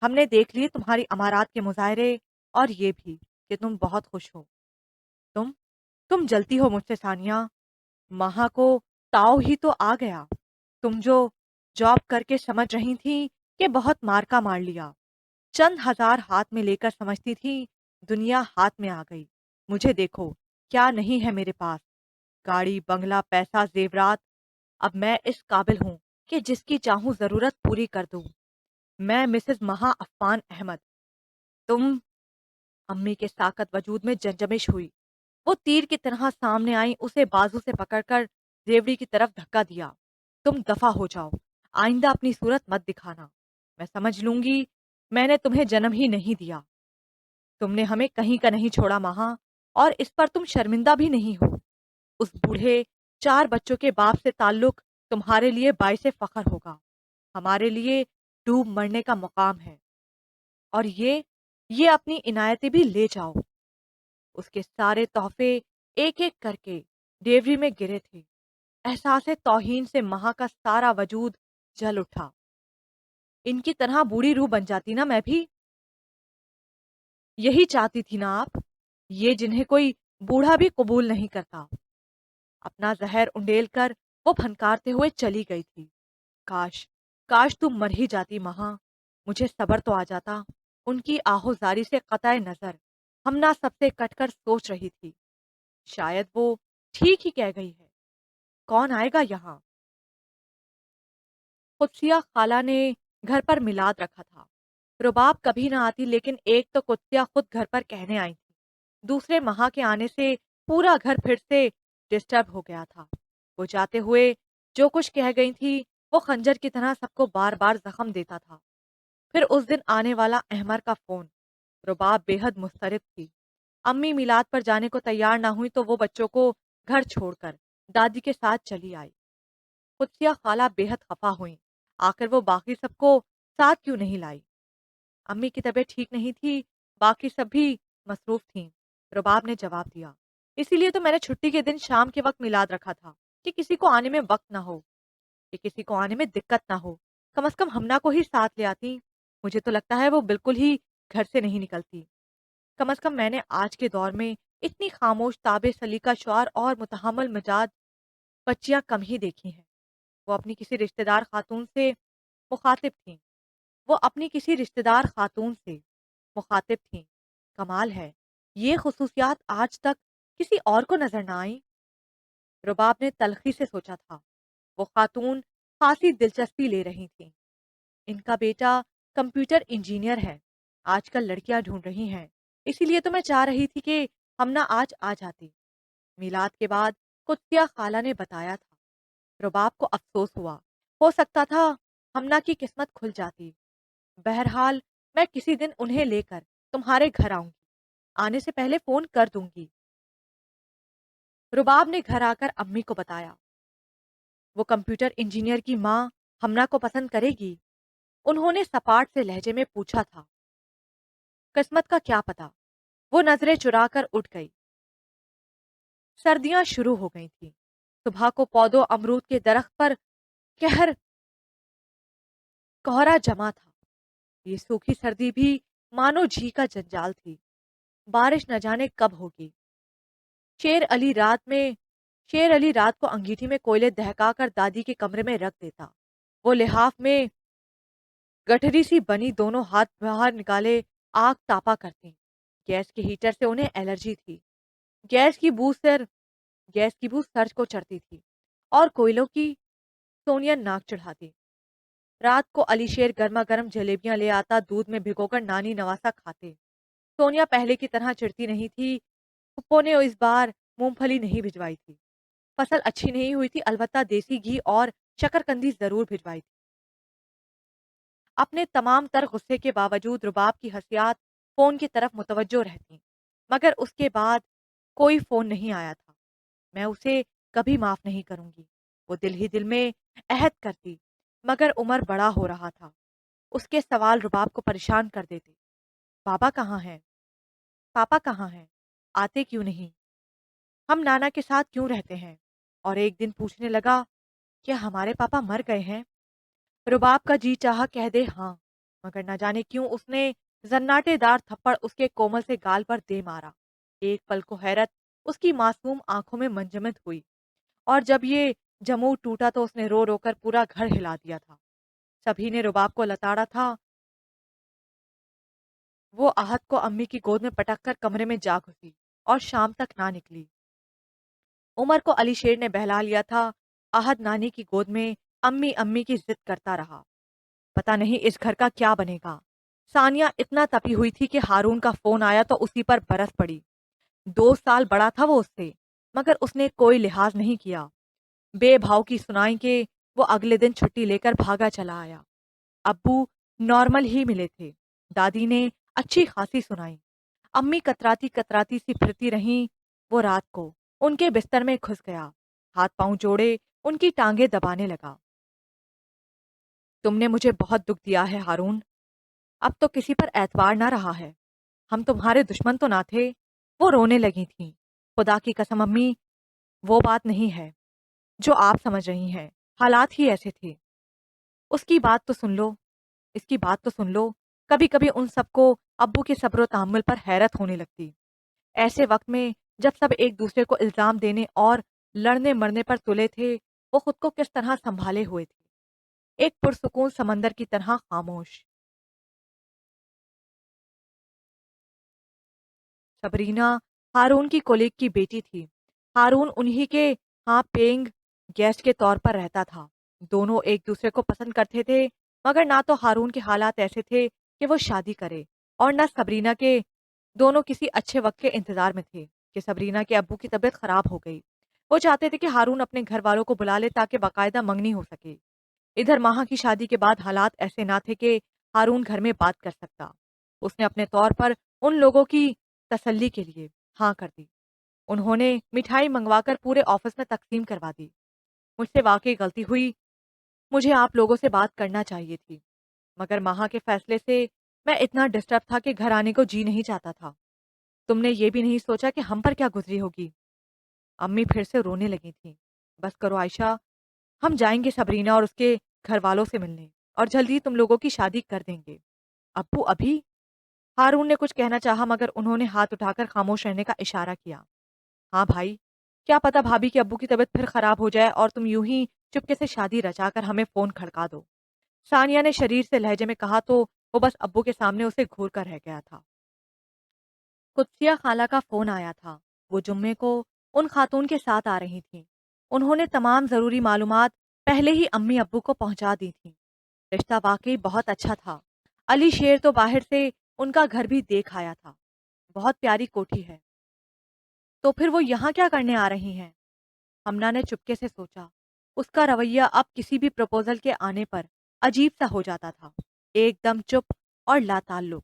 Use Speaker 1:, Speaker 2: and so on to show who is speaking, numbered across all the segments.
Speaker 1: ہم نے دیکھ لیے تمہاری امارات کے مظاہرے، اور یہ بھی کہ تم بہت خوش ہو۔ تم تم جلتی ہو مجھ سے ثانیہ۔ ماہا کو تاؤ ہی تو آ گیا۔ تم جو جاب کر کے سمجھ رہی تھی کہ بہت مارکا مار لیا، چند ہزار ہاتھ میں لے کر سمجھتی تھی دنیا ہاتھ میں آ گئی۔ مجھے دیکھو کیا نہیں ہے میرے پاس، گاڑی، بنگلہ، پیسہ، زیورات۔ اب میں اس قابل ہوں کہ جس کی چاہوں ضرورت پوری کر دوں۔ میں مسز مہا عفان احمد۔ تم امی کے ساکت وجود میں جنجمش ہوئی۔ وہ تیر کی طرح سامنے آئی، اسے بازو سے پکڑ کر ریوڑی کی طرف دھکا دیا۔ تم دفع ہو جاؤ، آئندہ اپنی صورت مت دکھانا۔ میں سمجھ لوں گی میں نے تمہیں جنم ہی نہیں دیا۔ تم نے ہمیں کہیں کا نہیں چھوڑا ماہا، اور اس پر تم شرمندہ بھی نہیں ہو۔ اس بوڑھے 4 بچوں کے باپ سے تعلق تمہارے لیے باعث فخر ہوگا، ہمارے لیے ڈوب مرنے کا مقام ہے۔ اور یہ اپنی عنایتیں بھی لے جاؤ۔ اس کے سارے تحفے ایک ایک کر کے ڈیوری میں گرے تھے۔ احساس توہین سے مہا کا سارا وجود جل اٹھا۔ ان کی طرح بوڑھی روح بن جاتی نا میں بھی۔ یہی چاہتی تھی نا آپ، یہ جنہیں کوئی بوڑھا بھی قبول نہیں کرتا۔ اپنا زہر انڈیل کر وہ پھنکارتے ہوئے چلی گئی تھی۔ کاش کاش تم مر ہی جاتی مہا، مجھے صبر تو آ جاتا۔ ان کی آہوزاری سے قطع نظر ہمنا سب سے کٹ کر سوچ رہی تھی، شاید وہ ٹھیک ہی کہہ گئی ہے۔ کون آئے گا یہاں؟ قدسیہ خالہ نے گھر پر میلاد رکھا تھا۔ رباب کبھی نہ آتی، لیکن ایک تو قدسیہ خود گھر پر کہنے آئی تھی، دوسرے مہا کے آنے سے پورا گھر پھر سے ڈسٹرب ہو گیا تھا۔ وہ جاتے ہوئے جو کچھ کہہ گئی تھی وہ خنجر کی طرح سب کو بار بار زخم دیتا تھا۔ پھر اس دن آنے والا احمر کا فون۔ رباب بے حد مضطرب تھی۔ امی میلاد پر جانے کو تیار نہ ہوئی تو وہ بچوں کو گھر چھوڑ کر دادی کے ساتھ چلی آئی۔ قدسیہ خالہ بے حد خفا ہوئیں، آخر وہ باقی سب کو ساتھ کیوں نہیں لائی؟ امی کی طبیعت ٹھیک نہیں تھی، باقی سب بھی مصروف تھیں۔ رباب نے جواب دیا، اسی لیے تو میں نے چھٹی کے دن شام کے وقت میلاد رکھا تھا کہ کسی کو آنے میں وقت نہ ہو، کہ کسی کو آنے میں دقت نہ ہو۔ کم از کم ہمنا کو ہی ساتھ لے آتی۔ مجھے تو لگتا ہے وہ بالکل ہی گھر سے نہیں نکلتی۔ کم از کم میں نے آج کے دور میں اتنی خاموش، تابع سلیقہ شعار اور متحمل مزاج بچیاں کم ہی دیکھی ہیں۔ وہ اپنی کسی رشتہ دار خاتون سے مخاطب تھیں۔ وہ اپنی کسی رشتہ دار خاتون سے مخاطب تھیں۔ کمال ہے، یہ خصوصیات آج تک کسی اور کو نظر نہ آئیں۔ رباب نے تلخی سے سوچا تھا۔ وہ خاتون خاصی دلچسپی لے رہی تھیں۔ ان کا بیٹا کمپیوٹر انجینئر ہے، آج کل لڑکیاں ڈھونڈ رہی ہیں، اسی لیے تو میں چاہ رہی تھی کہ ہمنا آج آ جاتی۔ میلاد کے بعد قدسیہ خالہ نے بتایا تھا۔ رباب کو افسوس ہوا، ہو سکتا تھا ہمنا کی قسمت کھل جاتی۔ بہرحال میں کسی دن انہیں لے کر تمہارے گھر آؤں گی، آنے سے پہلے فون کر دوں گی۔ رباب نے گھر آ کر امی کو بتایا۔ وہ کمپیوٹر انجینئر کی ماں ہمنا کو پسند کرے گی؟ انہوں نے سپاٹ سے لہجے میں پوچھا تھا۔ قسمت کا کیا پتا؟ وہ نظریں چرا کر اٹھ گئی۔ سردیاں شروع ہو گئی تھیں۔ صبح کو پودوں امرود کے درخت پر کوہرا جمع تھا۔ یہ سوکھی سردی بھی مانو جھی کا جنجال تھی۔ بارش نہ جانے کب ہوگی۔ شیر علی رات کو انگیٹھی میں کوئلے دہکا کر دادی کے کمرے میں رکھ دیتا۔ وہ لحاف میں گٹھری سی بنی دونوں ہاتھ باہر نکالے آگ تاپا کرتی۔ گیس کے ہیٹر سے انہیں الرجی تھی۔ گیس کی بو سر کو چڑھتی تھی اور کوئلوں کی سونین ناک چڑھاتی۔ رات کو علی شیر گرما گرم جلیبیاں لے آتا، دودھ میں بھگو کر نانی نواسا کھاتے۔ سونیا پہلے کی طرح چڑھتی نہیں تھی۔ پھپھو نے اس بار مونگ پھلی نہیں بھجوائی تھی۔ فصل اچھی نہیں ہوئی تھی، البتہ دیسی گھی اور شکرکندی ضرور بھجوائی تھی۔ اپنے تمام تر غصے کے باوجود رباب کی حسیات فون کی طرف متوجہ رہتی، مگر اس کے بعد کوئی فون نہیں آیا تھا۔ میں اسے کبھی معاف نہیں کروں گی، وہ دل ہی دل میں عہد کرتی، مگر عمر بڑا ہو رہا تھا۔ اس کے سوال رباب کو پریشان کر دیتے۔ بابا کہاں ہیں؟ پاپا کہاں ہیں؟ آتے کیوں نہیں؟ ہم نانا کے ساتھ کیوں رہتے ہیں؟ اور ایک دن پوچھنے لگا، کیا ہمارے پاپا مر گئے ہیں؟ رباب کا جی چاہا کہہ دے ہاں، مگر نہ جانے کیوں اس نے زناٹے دار تھپڑ اس کے کومل سے گال پر دے مارا۔ ایک پل کو حیرت اس کی معصوم آنکھوں میں منجمد ہوئی، اور جب یہ جمود ٹوٹا تو اس نے رو رو کر پورا گھر ہلا دیا تھا۔ سبھی نے رباب کو لتاڑا تھا، وہ آہت کو امی کی گود میں پٹک کر کمرے میں جا گھسی اور شام تک نہ نکلی۔ عمر کو علی شیر نے بہلا لیا تھا، آہت نانی کی گود میں امی امی کی ضد کرتا رہا۔ پتہ نہیں اس گھر کا کیا بنے گا۔ ثانیہ اتنا تپی ہوئی تھی کہ ہارون کا فون آیا تو اسی پر برس پڑی۔ 2 سال بڑا تھا وہ اس سے، مگر اس نے کوئی لحاظ نہیں کیا۔ بے بھاؤ کی سنائی کہ وہ اگلے دن چھٹی لے کر بھاگا چلا آیا۔ ابو نارمل ہی ملے تھے، دادی نے اچھی خاصی سنائی۔ امی کتراتی کتراتی سی پھرتی رہیں۔ وہ رات کو ان کے بستر میں گھس گیا، ہاتھ پاؤں جوڑے ان کی ٹانگیں دبانے لگا۔ تم نے مجھے بہت دکھ دیا ہے ہارون، اب تو کسی پر اعتبار نہ رہا ہے۔ ہم تمہارے دشمن تو نہ تھے۔ وہ رونے لگی تھیں۔ خدا کی قسم امی، وہ بات نہیں ہے جو آپ سمجھ رہی ہیں، حالات ہی ایسے تھے۔ اس کی بات تو سن لو، اس کی بات تو سن لو۔ کبھی کبھی ان سب کو ابو کے صبر و تحمل پر حیرت ہونے لگتی۔ ایسے وقت میں جب سب ایک دوسرے کو الزام دینے اور لڑنے مرنے پر تلے تھے، وہ خود کو کس طرح سنبھالے ہوئے تھے، ایک پرسکون سمندر کی طرح خاموش۔ صبرینہ ہارون کی کولیگ کی بیٹی تھی۔ ہارون انہی کے ہاں پیئنگ گیسٹ کے طور پر رہتا تھا۔ دونوں ایک دوسرے کو پسند کرتے تھے، مگر نہ تو ہارون کے حالات ایسے تھے کہ وہ شادی کرے، اور نہ صبرینہ کے۔ دونوں کسی اچھے وقت کے انتظار میں تھے کہ صبرینہ کے ابو کی طبیعت خراب ہو گئی۔ وہ چاہتے تھے کہ ہارون اپنے گھر والوں کو بلا لے تاکہ باقاعدہ منگنی ہو سکے۔ ادھر ماہا کی شادی کے بعد حالات ایسے نہ تھے کہ ہارون گھر میں بات کر سکتا۔ اس نے اپنے طور پر ان لوگوں کی تسلی کے لیے ہاں کر دی۔ انہوں نے مٹھائی منگوا کر پورے آفس میں تقسیم کروا دی۔ مجھ سے واقعی غلطی ہوئی، مجھے آپ لوگوں سے بات کرنا چاہیے تھی، مگر ماہا کے فیصلے سے میں اتنا ڈسٹرب تھا کہ گھر آنے کو جی نہیں چاہتا تھا۔ تم نے یہ بھی نہیں سوچا کہ ہم پر کیا گزری ہوگی۔ امی پھر سے رونے لگی تھیں۔ بس کرو عائشہ، ہم جائیں گے صبرینہ اور اس کے گھر والوں سے ملنے، اور جلدی تم لوگوں کی شادی کر دیں گے۔ ابو ابھی؟ ہارون نے کچھ کہنا چاہا مگر انہوں نے ہاتھ اٹھا کر خاموش رہنے کا اشارہ کیا۔ ہاں بھائی، کیا پتا بھابھی کے ابو کی طبیعت پھر خراب ہو جائے اور تم یوں ہی چپکے سے شادی رچا کر ہمیں فون کھڑکا دو۔ ثانیہ نے شریر سے لہجے میں کہا تو وہ بس ابو کے سامنے اسے گھور کر رہ گیا تھا۔ قدسیہ خالہ کا فون آیا تھا۔ وہ جمعے کو ان خاتون کے ساتھ آ رہی تھیں۔ انہوں نے تمام ضروری معلومات پہلے ہی امی ابو کو پہنچا دی تھیں۔ رشتہ واقعی بہت اچھا تھا۔ علی شیر تو باہر سے ان کا گھر بھی دیکھ آیا تھا۔ بہت پیاری کوٹھی ہے۔ تو پھر وہ یہاں کیا کرنے آ رہی ہیں؟ ہمنا نے چپکے سے سوچا۔ اس کا رویہ اب کسی بھی پروپوزل کے آنے پر عجیب سا ہو جاتا تھا، ایک دم چپ اور لا تعلق،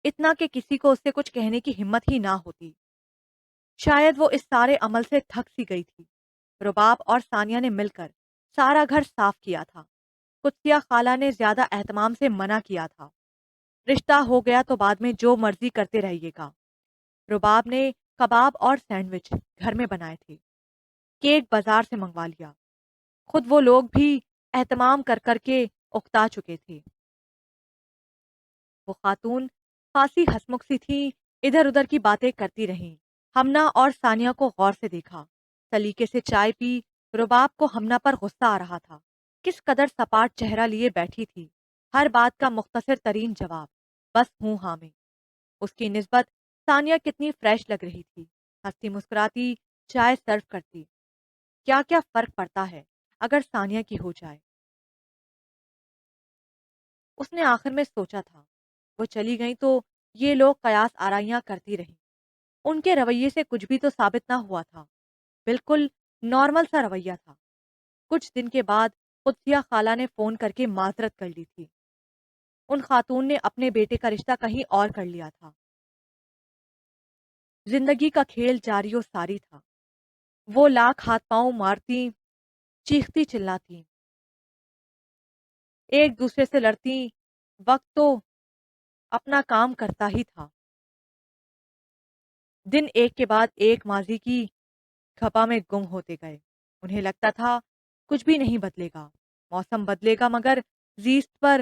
Speaker 1: اتنا کہ کسی کو اس سے کچھ کہنے کی ہمت ہی نہ ہوتی۔ شاید وہ اس سارے عمل سے تھک سی گئی تھی۔ رباب اور ثانیہ نے مل کر سارا گھر صاف کیا تھا۔ قدسیہ خالہ نے زیادہ اہتمام سے منع کیا تھا۔ رشتہ ہو گیا تو بعد میں جو مرضی کرتے رہیے گا۔ رباب نے کباب اور سینڈوچ گھر میں بنائے تھے، کیک بازار سے منگوا لیا۔ خود وہ لوگ بھی اہتمام کر کر کے اکتا چکے تھے۔ وہ خاتون خاصی ہسمکھ سی تھی، ادھر ادھر کی باتیں کرتی رہیں۔ ہمنا اور ثانیہ کو غور سے دیکھا، سلیقے سے چائے پی۔ رباب کو ہمنا پر غصہ آ رہا تھا، کس قدر سپاٹ چہرہ لیے بیٹھی تھی، ہر بات کا مختصر ترین جواب، بس ہوں ہاں میں۔ اس کی نسبت ثانیہ کتنی فریش لگ رہی تھی، ہنستی مسکراتی چائے سرو کرتی۔ کیا کیا فرق پڑتا ہے اگر ثانیہ کی ہو جائے، اس نے آخر میں سوچا تھا۔ وہ چلی گئیں تو یہ لوگ قیاس آرائیاں کرتی رہیں۔ ان کے رویے سے کچھ بھی تو ثابت نہ ہوا تھا، بالکل نارمل سا رویہ تھا۔ کچھ دن کے بعد قدسیہ خالہ نے فون کر کے معذرت کر لی تھی۔ ان خاتون نے اپنے بیٹے کا رشتہ کہیں اور کر لیا تھا۔ زندگی کا کھیل جاری و ساری تھا۔ وہ لاکھ ہاتھ پاؤں مارتی، چیختی چلاتی، ایک دوسرے سے لڑتی، وقت تو اپنا کام کرتا ہی تھا۔ دن ایک کے بعد ایک ماضی کی کھپا میں گم ہوتے گئے۔ انہیں لگتا تھا کچھ بھی نہیں بدلے گا، موسم بدلے گا مگر زیست پر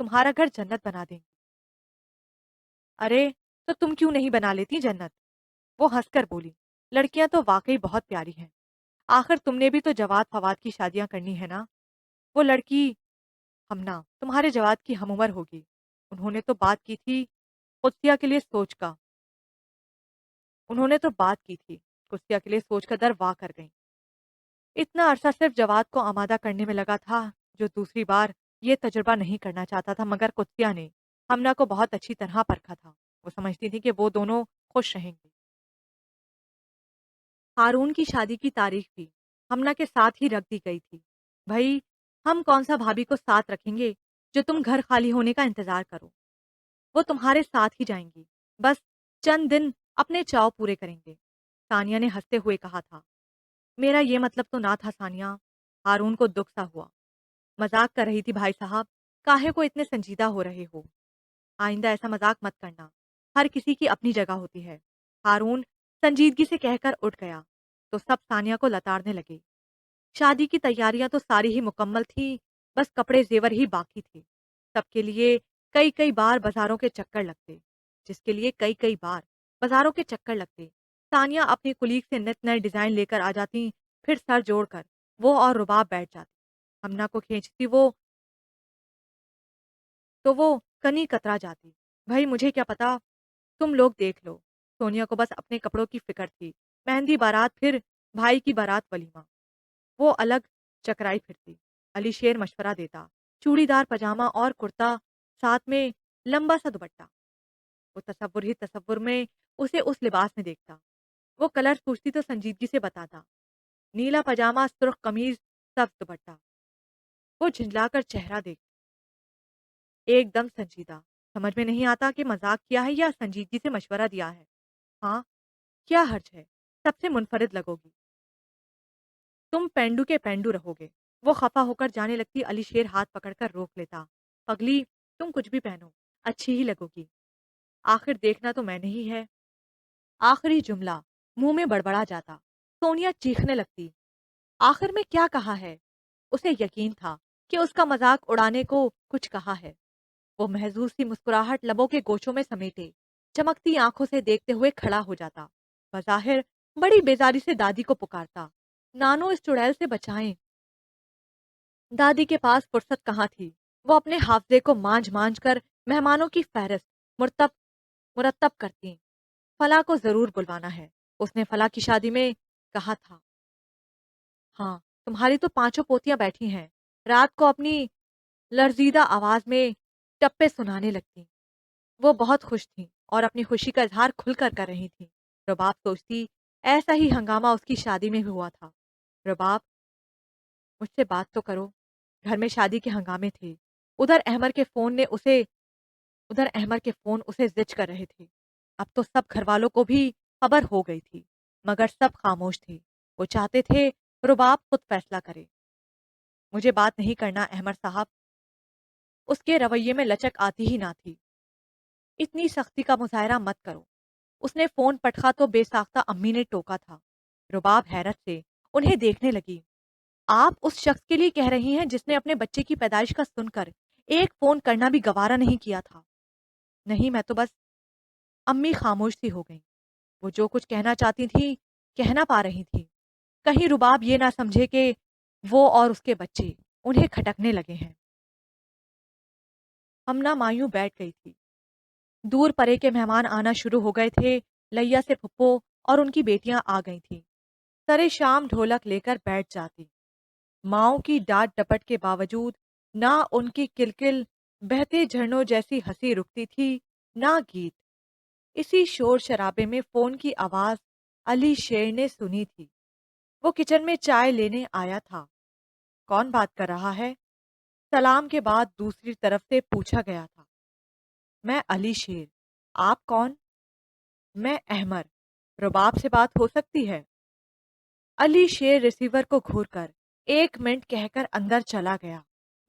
Speaker 1: تمہارا گھر جنت بنا دیں گی۔ ارے تو تم کیوں نہیں بنا لیتی جنت؟ وہ ہنس کر بولی، لڑکیاں تو واقعی بہت پیاری ہیں، آخر تم نے بھی تو جواد فواد کی شادیاں کرنی ہے نا۔ وہ لڑکی ہمنا تمہارے جواد کی ہم عمر ہوگی، انہوں نے تو بات کی تھی قدسیہ کے لیے سوچ کا انہوں نے تو بات کی تھی قدسیہ کے لیے سوچ کا در واہ کر گئیں۔ اتنا عرصہ صرف جواد کو آمادہ کرنے میں لگا تھا، جو دوسری بار یہ تجربہ نہیں کرنا چاہتا تھا، مگر قدسیہ نے ہمنا کو بہت اچھی طرح پرکھا تھا۔ وہ سمجھتی تھی کہ وہ دونوں خوش رہیں گے۔ ہارون کی شادی کی تاریخ بھی ہمنا کے ساتھ ہی رکھ دی گئی تھی۔ بھائی، ہم کون سا بھابھی کو ساتھ رکھیں گے جو تم گھر خالی ہونے کا انتظار کرو؟ وہ تمہارے ساتھ ہی جائیں گی، بس چند دن اپنے چاؤ پورے کریں گے، ثانیہ نے ہنستے ہوئے کہا تھا۔ میرا یہ مطلب تو نہ تھا ثانیہ، ہارون کو دکھ سا ہوا۔ مذاق کر رہی تھی بھائی صاحب، کاہے کو اتنے سنجیدہ ہو رہے ہو؟ آئندہ ایسا مذاق مت کرنا، ہر کسی کی اپنی جگہ ہوتی ہے۔ ہارون سنجیدگی سے کہہ کر اٹھ گیا تو سب ثانیہ کو لتاڑنے لگے۔ شادی کی تیاریاں تو ساری ہی مکمل تھی، بس کپڑے زیور ہی باقی تھے۔ سب کے لیے کئی کئی بار بازاروں کے چکر لگتے، جس کے لیے کئی کئی بار بازاروں کے چکر لگتے۔ ثانیہ اپنی کلیگ سے نت نئے ڈیزائن لے کر آ جاتی، پھر سر جوڑ کر وہ اور رباب بیٹھ جاتی۔ ہمنا کو کھینچتی وہ کنی کترا جاتی۔ بھائی مجھے کیا پتا، تم لوگ دیکھ لو۔ سونیا کو بس اپنے کپڑوں کی فکر تھی، مہندی بارات پھر بھائی کی بارات ولیمہ۔ وہ الگ چکرائی پھرتی، علی شیر مشورہ دیتا، چوڑی دار پاجامہ اور کرتا، ساتھ میں لمبا سا دوپٹہ۔ وہ تصور ہی تصور میں اسے اس لباس میں دیکھتا۔ وہ کلر پوچھتی تو سنجیدگی سے بتاتا، نیلا پاجامہ، سرخ قمیض، سبز دوپٹہ۔ وہ جھنجلا کر چہرہ دیکھ ایک دم سنجیدہ، سمجھ میں نہیں آتا کہ مذاق کیا ہے یا سنجیدگی سے مشورہ دیا ہے۔ ہاں، کیا حرج ہے، سب سے منفرد لگو گی، تم پینڈو کے پینڈو رہو گے۔ وہ خفا ہو کر جانے لگتی، علی شیر ہاتھ پکڑ کر روک لیتا۔ پگلی، تم کچھ بھی پہنو، اچھی ہی لگو گی، آخر دیکھنا تو میں نے ہی ہے۔ آخری جملہ منہ میں بڑبڑا جاتا، سونیا چیخنے لگتی۔ آخر میں کیا کہا ہے؟ اسے یقین تھا کہ اس کا مذاق اڑانے کو کچھ کہا ہے۔ وہ محظوظ سی مسکراہٹ لبوں کے گوشوں میں سمیٹے چمکتی آنکھوں سے دیکھتے ہوئے کھڑا ہو جاتا، بظاہر بڑی بیزاری سے دادی کو پکارتا، نانو اس چڑیل سے بچائیں۔ دادی کے پاس فرصت کہاں تھی، وہ اپنے حافظے کو مانجھ مانجھ کر مہمانوں کی فہرست مرتب کرتی۔ فلاں کو ضرور بلوانا ہے، اس نے فلاں کی شادی میں کہا تھا۔ ہاں، تمہاری تو پانچوں پوتیاں بیٹھی ہیں، رات کو اپنی لرزیدہ آواز میں ٹپے سنانے لگتی۔ وہ بہت خوش تھیں اور اپنی خوشی کا اظہار کھل کر کر رہی تھیں۔ رباب سوچتی ایسا ہی ہنگامہ اس کی شادی میں ہوا تھا۔ رباب، مجھ سے بات تو کرو۔ گھر میں شادی کے ہنگامے تھے، ادھر احمر کے فون اسے زچ کر رہے تھے۔ اب تو سب گھر والوں کو بھی خبر ہو گئی تھی، مگر سب خاموش تھے۔ وہ چاہتے تھے رباب خود فیصلہ کرے۔ مجھے بات نہیں کرنا احمر صاحب۔ اس کے رویے میں لچک آتی ہی نہ تھی۔ اتنی سختی کا مظاہرہ مت کرو۔ اس نے فون پٹخا تو بے ساختہ امی نے ٹوکا تھا۔ رباب حیرت سے انہیں دیکھنے لگی۔ آپ اس شخص کے لیے کہہ رہی ہیں جس نے اپنے بچے کی پیدائش کا سن کر ایک فون کرنا بھی گوارا نہیں کیا تھا؟ نہیں، میں تو بس… امی خاموش سی ہو گئیں۔ وہ جو کچھ کہنا چاہتی تھی کہنا پا رہی تھی، کہیں رباب یہ نہ سمجھے کہ وہ اور اس کے بچے انہیں کھٹکنے لگے ہیں۔ ہمنا مایوں بیٹھ گئی تھی۔ دور پرے کے مہمان آنا شروع ہو گئے تھے۔ لیا سے پھپھو اور ان کی بیٹیاں آ گئی تھیں۔ سرے شام ڈھولک لے کر بیٹھ جاتی۔ ماؤں کی ڈانٹ ڈپٹ کے باوجود نہ ان کی کلکل بہتے جھرنوں جیسی ہنسی رکتی تھی، نہ گیت۔ اسی شور شرابے میں فون کی آواز علی شیر نے سنی تھی۔ وہ کچن میں چائے لینے آیا تھا۔ کون بات کر رہا ہے؟ سلام کے بعد دوسری طرف سے پوچھا گیا تھا۔ میں علی شیر۔ آپ کون؟ میں احمر۔ رباب سے بات ہو سکتی ہے؟ علی شیر ریسیور کو گھور کر ایک منٹ کہہ کر اندر چلا گیا،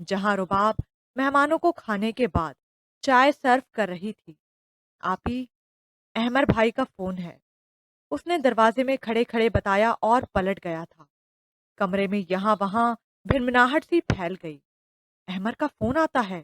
Speaker 1: جہاں رباب مہمانوں کو کھانے کے بعد چائے سرو کر رہی تھی۔ آپی، احمر بھائی کا فون ہے، اس نے دروازے میں کھڑے کھڑے بتایا اور پلٹ گیا تھا۔ کمرے میں یہاں وہاں بھنبھناہٹ سی پھیل گئی۔ احمر کا فون آتا ہے؟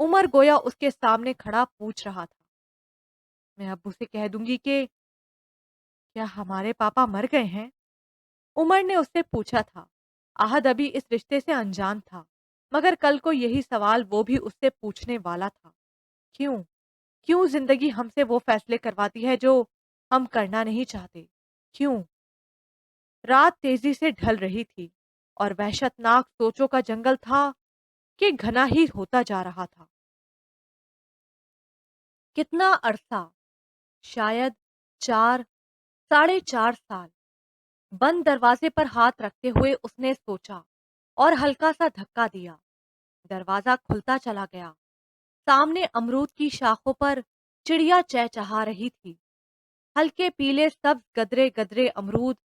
Speaker 1: عمر گویا اس کے سامنے کھڑا پوچھ رہا تھا، میں ابو سے کہہ دوں گی کہ کیا ہمارے پاپا مر گئے ہیں؟ عمر نے اس سے پوچھا تھا۔ احد ابھی اس رشتے سے انجان تھا، مگر کل کو یہی سوال وہ بھی اس سے پوچھنے والا تھا۔ کیوں؟ کیوں زندگی ہم سے وہ فیصلے کرواتی ہے جو ہم کرنا نہیں چاہتے؟ کیوں؟ رات تیزی سے ڈھل رہی تھی اور وحشت ناک سوچوں کا جنگل تھا کہ گھنا ہی ہوتا جا رہا تھا۔ کتنا عرصہ؟ شاید 4 ساڑھے 4 سال۔ بند دروازے پر ہاتھ رکھتے ہوئے اس نے سوچا اور ہلکا سا دھکا دیا۔ دروازہ کھلتا چلا گیا۔ سامنے امرود کی شاخوں پر چڑیا چہچہا رہی تھی۔ ہلکے پیلے سبز گدرے گدرے امرود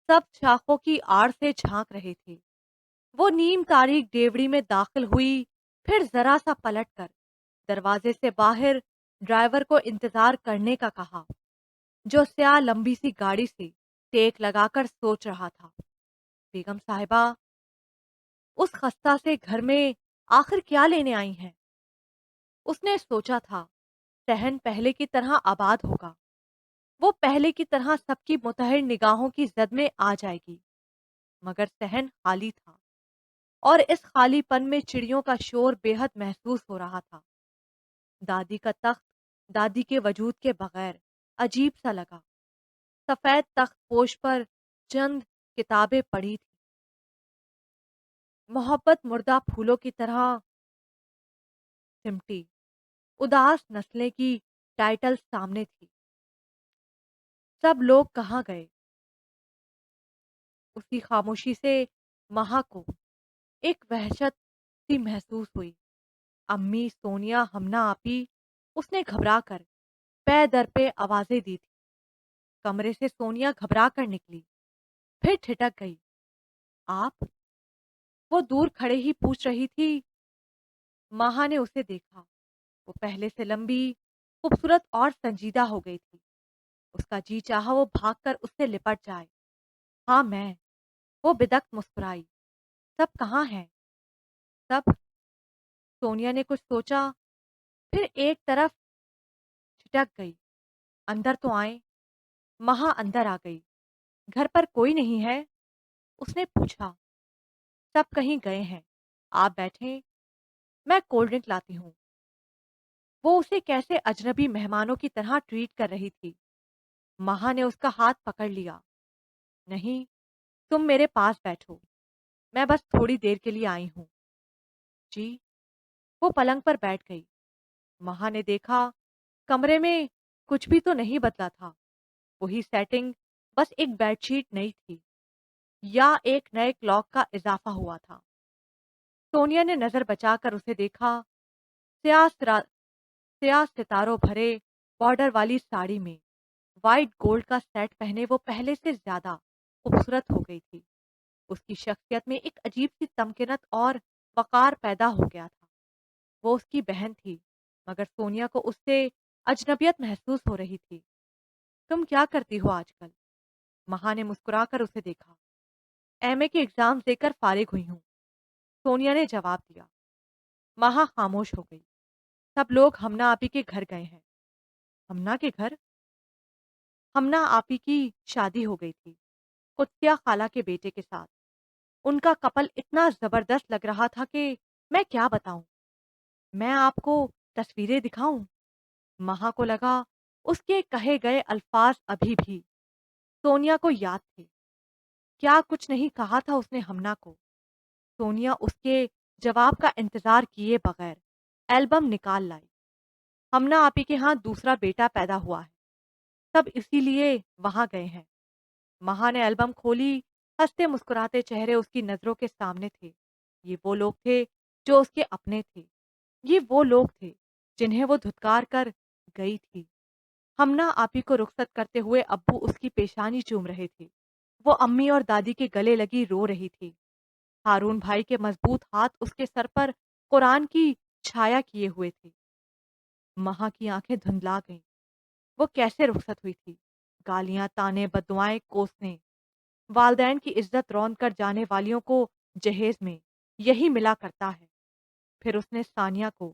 Speaker 1: سب شاخوں کی آڑ سے جھانک رہے تھے۔ وہ نیم تاریک ڈیوڑی میں داخل ہوئی، پھر ذرا سا پلٹ کر دروازے سے باہر ڈرائیور کو انتظار کرنے کا کہا، جو سیاہ لمبی سی گاڑی سے ٹیک لگا کر سوچ رہا تھا۔ بیگم صاحبہ اس خستہ سے گھر میں آخر کیا لینے آئی ہیں؟ اس نے سوچا تھا صحن پہلے کی طرح آباد ہوگا، وہ پہلے کی طرح سب کی متحر نگاہوں کی زد میں آ جائے گی، مگر صحن خالی تھا اور اس خالی پن میں چڑیوں کا شور بے حد محسوس ہو رہا تھا۔ دادی کا تخت دادی کے وجود کے بغیر عجیب سا لگا۔ سفید تخت پوش پر چند کتابیں پڑی تھی۔ محبت مردہ پھولوں کی طرح سمٹی، اداس نسلیں کی ٹائٹل سامنے تھی۔ سب لوگ کہاں گئے؟ اسی خاموشی سے مہا کو ایک وحشت سی محسوس ہوئی۔ امی، سونیا، ہمنا آپی، اس نے گھبرا کر پے در پہ آوازیں دی تھی۔ کمرے سے سونیا گھبرا کر نکلی، پھر ٹھٹک گئی۔ آپ؟ وہ دور کھڑے ہی پوچھ رہی تھی۔ ماہا نے اسے دیکھا۔ وہ پہلے سے لمبی، خوبصورت اور سنجیدہ ہو گئی تھی۔ اس کا جی چاہا وہ بھاگ کر اس سے لپٹ جائے۔ ہاں میں۔ وہ بدک مسکرائی۔ سب کہاں ہیں؟ سب؟ سونیا نے کچھ سوچا، پھر ایک طرف چھٹک گئی۔ اندر تو آئیں۔ مہا اندر آ گئی۔ گھر پر کوئی نہیں ہے؟ اس نے پوچھا۔ سب کہیں گئے ہیں، آپ بیٹھیں، میں کولڈ ڈرنک لاتی ہوں۔ وہ اسے کیسے اجنبی مہمانوں کی طرح ٹریٹ کر رہی تھی۔ مہا نے اس کا ہاتھ پکڑ لیا۔ نہیں، تم میرے پاس بیٹھو، میں بس تھوڑی دیر کے لیے آئی ہوں۔ جی؟ وہ پلنگ پر بیٹھ گئی۔ مہا نے دیکھا کمرے میں کچھ بھی تو نہیں بدلا تھا۔ وہی سیٹنگ، بس ایک بیڈ شیٹ نئی تھی یا ایک نئے کلاک کا اضافہ ہوا تھا۔ سونیا نے نظر بچا کر اسے دیکھا۔ سیاہ ستاروں بھرے بارڈر والی ساڑی میں وائٹ گولڈ کا سیٹ پہنے وہ پہلے سے زیادہ خوبصورت ہو گئی تھی۔ اس کی شخصیت میں ایک عجیب سی تمکنت اور وقار پیدا ہو گیا تھا۔ وہ اس کی بہن تھی، مگر سونیا کو اس سے اجنبیت محسوس ہو رہی تھی۔ تم کیا کرتی ہو آج کل؟ مہا نے مسکرا کر اسے دیکھا۔ ایم اے کے ایگزام دے کر فارغ ہوئی ہوں، سونیا نے جواب دیا۔ مہا خاموش ہو گئی۔ سب لوگ ہمنا آپی کے گھر گئے ہیں۔ ہمنا کے گھر؟ ہمنا آپی کی شادی ہو گئی تھی، قدسیہ خالہ کے بیٹے کے ساتھ۔ ان کا کپل اتنا زبردست لگ رہا تھا کہ میں کیا بتاؤں۔ میں آپ کو تصویریں دکھاؤں؟ مہا کو لگا اس کے کہے گئے الفاظ ابھی بھی سونیا کو یاد تھے۔ کیا کچھ نہیں کہا تھا اس نے ہمنا کو؟ سونیا اس کے جواب کا انتظار کیے بغیر البم نکال لائی۔ ہمنا آپی کے ہاں دوسرا بیٹا پیدا ہوا ہے، سب اسی لیے وہاں گئے ہیں۔ مہا نے البم کھولی۔ ہنستے مسکراتے چہرے اس کی نظروں کے سامنے تھے۔ یہ وہ لوگ تھے جو اس کے اپنے تھے۔ یہ وہ لوگ تھے جنہیں وہ دھتکار کر گئی تھی۔ ہمنا آپی کو رخصت کرتے ہوئے ابو اس کی پیشانی چوم رہے تھے۔ وہ امی اور دادی کے گلے لگی رو رہی تھی۔ ہارون بھائی کے مضبوط ہاتھ اس کے سر پر قرآن کی چھایا کیے ہوئے تھے۔ مہا کی آنکھیں دھندلا گئیں۔ وہ کیسے رخصت ہوئی تھی؟ گالیاں، تانے، بددعائیں کوسنے۔ والدین کی عزت روند کر جانے والیوں کو جہیز میں یہی ملا کرتا ہے۔ پھر اس نے ثانیہ کو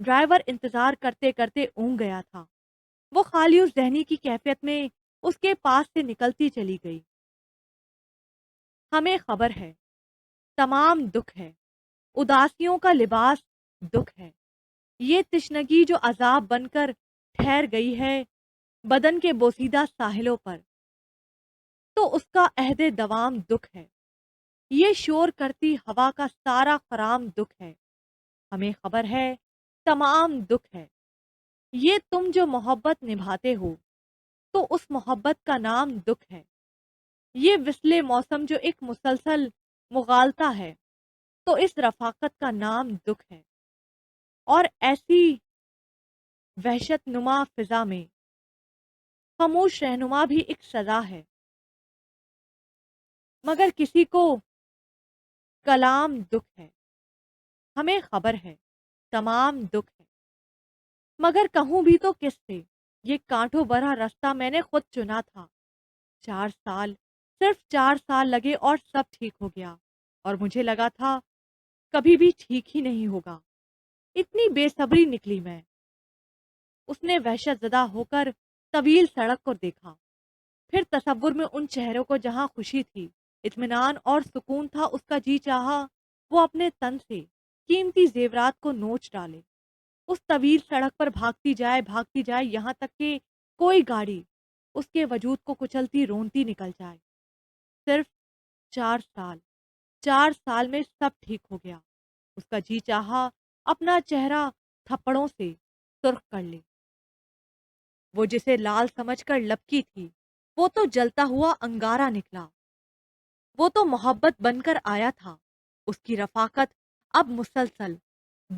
Speaker 1: ڈرائیور انتظار کرتے کرتے اونگ گیا تھا۔ وہ خالی اس ذہنی کی کیفیت میں اس کے پاس سے نکلتی چلی گئی۔ ہمیں خبر ہے، تمام دکھ ہے، اداسیوں کا لباس دکھ ہے۔ یہ تشنگی جو عذاب بن کر ٹھہر گئی ہے بدن کے بوسیدہ ساحلوں پر، تو اس کا عہد دوام دکھ ہے۔ یہ شور کرتی ہوا کا سارا خرام دکھ ہے۔ ہمیں خبر ہے، تمام دکھ ہے۔ یہ تم جو محبت نبھاتے ہو، تو اس محبت کا نام دکھ ہے۔ یہ وصل موسم جو ایک مسلسل مغالطہ ہے، تو اس رفاقت کا نام دکھ ہے۔ اور ایسی وحشت نما فضا میں خاموش رہنما بھی ایک سزا ہے۔ مگر کسی کو کلام دکھ ہے۔ ہمیں خبر ہے، تمام دکھ ہے۔ مگر کہوں بھی تو کس سے؟ یہ کانٹوں بھرا راستہ میں نے خود چنا تھا۔ 4 سال، صرف 4 سال لگے اور سب ٹھیک ہو گیا، اور مجھے لگا تھا کبھی بھی ٹھیک ہی نہیں ہوگا۔ اتنی بے صبری نکلی میں۔ اس نے وحشت زدہ ہو کر طویل سڑک کو دیکھا، پھر تصور میں ان چہروں کو جہاں خوشی تھی، اطمینان اور سکون تھا۔ اس کا جی چاہا وہ اپنے تن سے قیمتی زیورات کو نوچ ڈالے، اس طویل سڑک پر بھاگتی جائے یہاں تک کہ کوئی گاڑی اس کے وجود کو کچلتی رونتی نکل جائے۔ صرف 4 سال، 4 سال میں سب ٹھیک ہو گیا۔ اس کا جی چاہا اپنا چہرہ تھپڑوں سے سرخ کر لے۔ وہ جسے لال سمجھ کر لپکی تھی، وہ تو جلتا ہوا انگارہ نکلا۔ وہ تو محبت بن کر آیا تھا۔ اس کی رفاقت اب مسلسل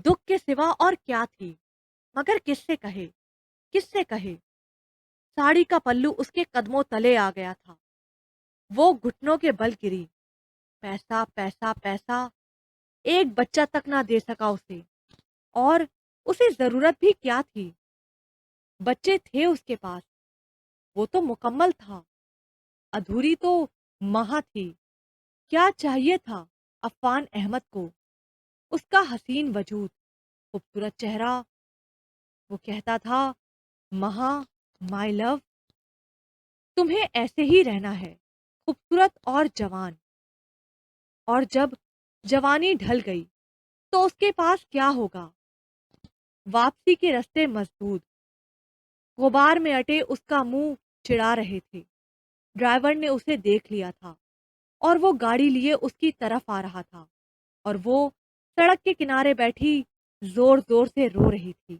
Speaker 1: دکھ کے سوا اور کیا تھی؟ مگر کس سے کہے، کس سے کہے؟ ساڑی کا پلو اس کے قدموں تلے آ گیا تھا۔ وہ گھٹنوں کے بل گری۔ پیسہ پیسہ پیسہ، ایک بچہ تک نہ دے سکا اسے، اور اسے ضرورت بھی کیا تھی؟ بچے تھے اس کے پاس، وہ تو مکمل تھا، ادھوری تو مہا تھی۔ کیا چاہیے تھا عفان احمد کو؟ اس کا حسین وجود، خوبصورت چہرہ۔ وہ کہتا تھا، مہا، مائی لو، تمہیں ایسے ہی رہنا ہے، خوبصورت اور جوان۔ اور جب جوانی ڈھل گئی تو اس کے پاس کیا ہوگا؟ واپسی کے رستے مسدود، غبار میں اٹے اس کا منہ چڑھا رہے تھے۔ ڈرائیور نے اسے دیکھ لیا تھا، اور وہ گاڑی لیے اس کی طرف آ رہا تھا، اور وہ سڑک کے کنارے بیٹھی زور زور سے رو رہی تھی۔